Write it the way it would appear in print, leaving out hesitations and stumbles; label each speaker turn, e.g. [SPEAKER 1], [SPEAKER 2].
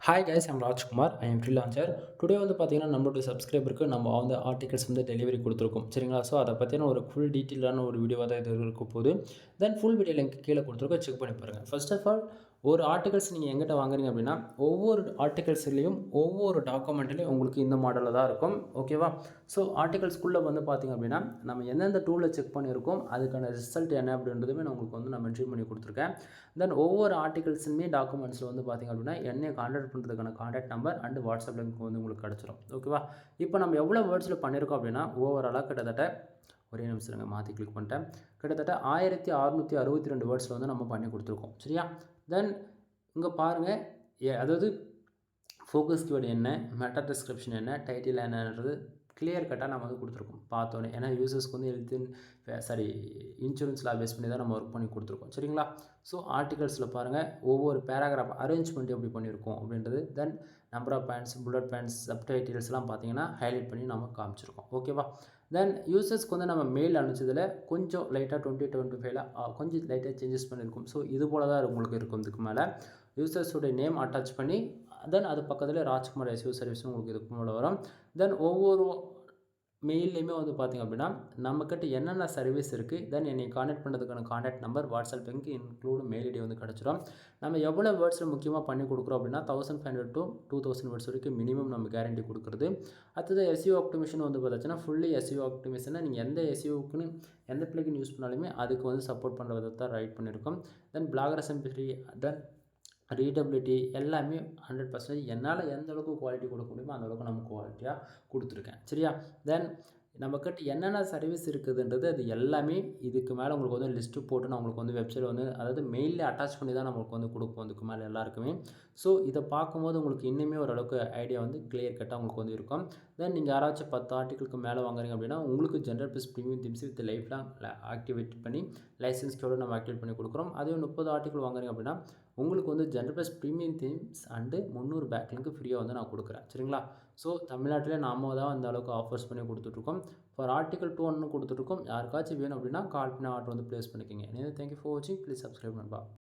[SPEAKER 1] Hi guys, I'm Rajkumar. I am freelancer. Today வந்து பார்த்தீங்கன்னா, நம்மளுடைய சப்ஸ்கிரைபருக்கு நம்ம வந்து ஆர்டிகல்ஸ் வந்து டெலிவரி கொடுத்துருக்கோம். சரிங்களா? ஸோ அதை பற்றின ஒரு ஃபுல் டீட்டெயிலான ஒரு வீடியோவாக தான் இது இருக்க போகுது. தென் ஃபுல் வீடியோ லிங்க் கீழே கொடுத்துருக்கோம். செக் பண்ணி பாருங்கள். ஃபர்ஸ்ட் ஆஃப் ஆல், ஒரு ஆர்டிகல்ஸ் நீங்கள் எங்கிட்ட வாங்குறீங்க அப்படின்னா, ஒவ்வொரு ஆர்டிகல்ஸ்லேயும் ஒவ்வொரு டாக்குமெண்ட்லேயும் உங்களுக்கு இந்த மாடலில் தான் இருக்கும். ஓகேவா? ஸோ ஆர்டிகல்ஸ்குள்ளே வந்து பார்த்திங்க அப்படின்னா, நம்ம எந்தெந்த டூலில் செக் பண்ணியிருக்கோம், அதுக்கான ரிசல்ட் என்ன அப்படின்றதுமே நான் உங்களுக்கு வந்து நான் மென்ஷன் பண்ணி கொடுத்துருக்கேன். தென் ஒவ்வொரு ஆர்டிகல்ஸுமே டாக்குமெண்ட்ஸில் வந்து பார்த்திங்க அப்படின்னா, என்னை கான்டாக்ட் பண்ணுறதுக்கான contact number and WhatsApp link வந்து உங்களுக்கு கிடச்சிரும். ஓகேவா? இப்போ நம்ம எவ்வளோ வேர்ட்ஸில் பண்ணியிருக்கோம் அப்படின்னா, ஓவராலாக கிட்டத்தட்ட ஒரே நிமிஷம் இருங்க, மாற்றி கிளிக் பண்ணிட்டேன். கிட்டத்தட்ட 1662 வேர்ட்ஸில் வந்து நம்ம பண்ணி கொடுத்துருக்கோம். சரியா? தென் இங்கே பாருங்கள், அதாவது ஃபோக்கஸ் கீவேர்டு என்ன, மெட்டா டிஸ்கிரிப்ஷன் என்ன, டைட்டில் என்னன்றது கிளியர் கட்டாக நம்ம வந்து கொடுத்துருக்கோம் பார்த்தோன்னே. ஏன்னா யூசர்ஸ்க்கு வந்து இன்சூரன்ஸ் லா பேஸ் பண்ணி தான் நம்ம ஒர்க் பண்ணி கொடுத்துருக்கோம். சரிங்களா? ஸோ ஆர்டிகல்ஸில் பாருங்கள், ஒவ்வொரு பேராகிராஃப் அரேஞ்ச்மெண்ட் எப்படி பண்ணியிருக்கோம் அப்படின்றது. Then number of points, bullet points, சப்டைட்டில்ஸ்லாம் பார்த்தீங்கன்னா ஹைலைட் பண்ணி நம்ம காமிச்சிருக்கோம். ஓகேவா? தென் யூசர்ஸ்க்கு வந்து நம்ம மெயில் அனுப்பிச்சதில் கொஞ்சம் லைட்டாக 2025 கொஞ்சம் லைட்டாக சேஞ்சஸ் பண்ணியிருக்கோம். ஸோ இது போல தான் உங்களுக்கு இருக்கும். இதுக்கு மேலே யூசர்ஸோடைய நேம் அட்டாச் பண்ணி, தென் அது பக்கத்தில் ராஜ்குமார் எஸ்யூ சர்வீஸ் உங்களுக்கு இதுக்கு மேலே வரும். தென் ஒவ்வொரு மெயில்லையுமே வந்து பார்த்திங்க அப்படின்னா, நம்மக்கிட்ட என்னென்ன சர்வீஸ் இருக்குது, தென் என்னை கான்டாக்ட் பண்ணுறதுக்கான contact number, WhatsApp link include mail ID வந்து கிடச்சிரும். நம்ம எவ்வளோ வேர்ட்ஸில் முக்கியமாக பண்ணி கொடுக்குறோம் அப்படின்னா, 1500 to 2000 வேர்ட்ஸ் வரைக்கும் மினிமம் நம்ம கேரண்டி கொடுக்குறது. அடுத்தது எஸ்இஓ ஆப்டிமேஷன் வந்து பார்த்தாச்சுன்னா, ஃபுல்லி எஸ்இஓ ஆப்டிமேஷனை நீங்கள் எந்த எஸ்இஓக்குன்னு எந்த பிளகின் யூஸ் பண்ணாலுமே அதுக்கு வந்து சப்போர்ட் பண்ணுற விதத்தை தான் ரைட் பண்ணியிருக்கோம். தென் பிளாகர் சிம்பிளிட்டி, தென் ரீடபிலிட்டி எல்லாமே 100% என்னால் எந்த அளவுக்கு குவாலிட்டி கொடுக்க முடியுமோ அந்த அளவுக்கு நம்ம குவாலிட்டியாக கொடுத்துருக்கேன். சரியா? தென் நம்மக்கிட்ட என்னென்ன சர்வீஸ் இருக்குதுன்றது அது எல்லாமே இதுக்கு மேலே உங்களுக்கு வந்து லிஸ்ட்டு போட்டு நான் உங்களுக்கு வந்து வெப்சைட் வந்து, அதாவது மெயிலில் அட்டாச் பண்ணி தான் நம்மளுக்கு வந்து கொடுப்போம் இதுக்கு மேலே எல்லாருக்குமே. ஸோ இதை பார்க்கும்போது உங்களுக்கு இன்னுமே ஓரளவுக்கு ஐடியா வந்து கிளியர் கட்டாக உங்களுக்கு வந்து இருக்கும். தென் நீங்கள் யாராச்சும் 10 ஆர்டிகளுக்கு மேலே வாங்குறீங்க அப்படின்னா, உங்களுக்கு general plus premium themes with life long activate பண்ணி லைசன்ஸ்க்கோடு நம்ம ஆக்டிவேட் பண்ணி கொடுக்குறோம். அதே 30 ஆர்டிகல் வாங்குறீங்க அப்படின்னா, உங்களுக்கு வந்து general plus premium themes and 300 பேக்லிங்க்கு ஃப்ரீயாக வந்து நான் கொடுக்குறேன். சரிங்களா? ஸோ தமிழ்நாட்டிலே நாம தான் அந்த அளவுக்கு ஆஃபர்ஸ் பண்ணி கொடுத்துட்ருக்கோம். ஃபார் ஆர்டிகல் 2 ஒன்று கொடுத்துட்ருக்கோம். யாருக்காச்சும் வேணும் அப்படின்னா கால் பண்ணி ஆர்டர் வந்து ப்ளேஸ் பண்ணிக்கோங்க. தேங்க்யூ ஃபார் வாட்சிங். ப்ளீஸ் சப்ஸ்கிரைப் நண்பா.